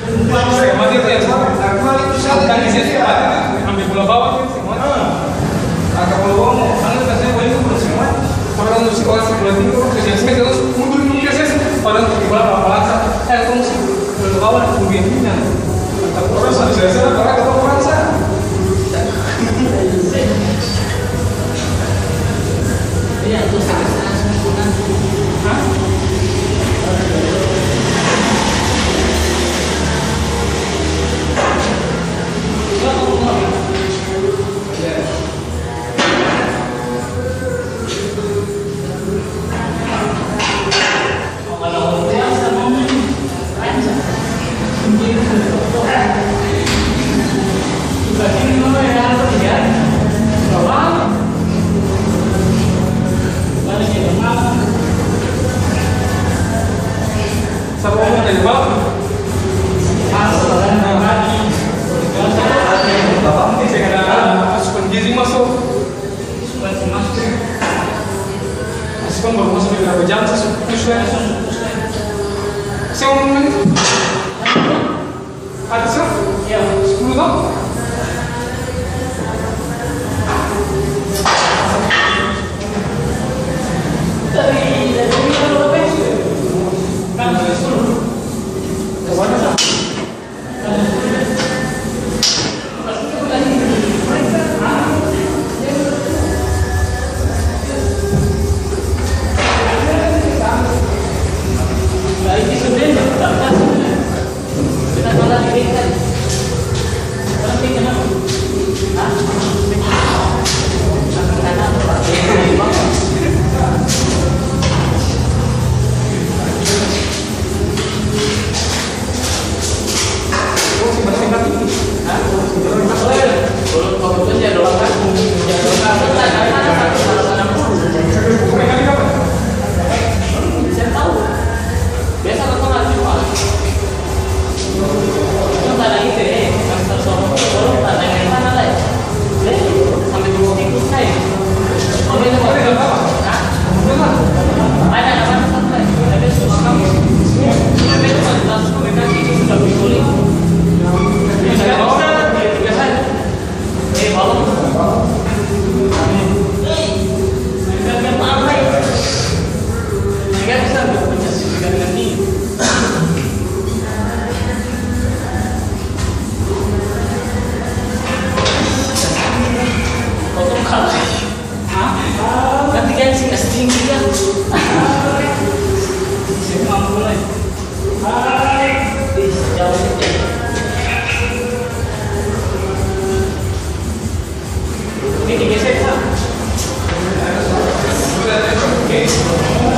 Skema itu yang kan di sini ambil bola bawah skema. Agak bola bawah mau angkat kasih bola itu bola skema. Kalau untuk si orang bola tinggi orang kerja skema terus mundur biasa orang untuk bola balansa. Kalau si bola bawah kemudian ini. Tapi orang biasa orang ketemu balansa. Iya, terus sempurna. Hah? Ini digeser, Pak. Oke.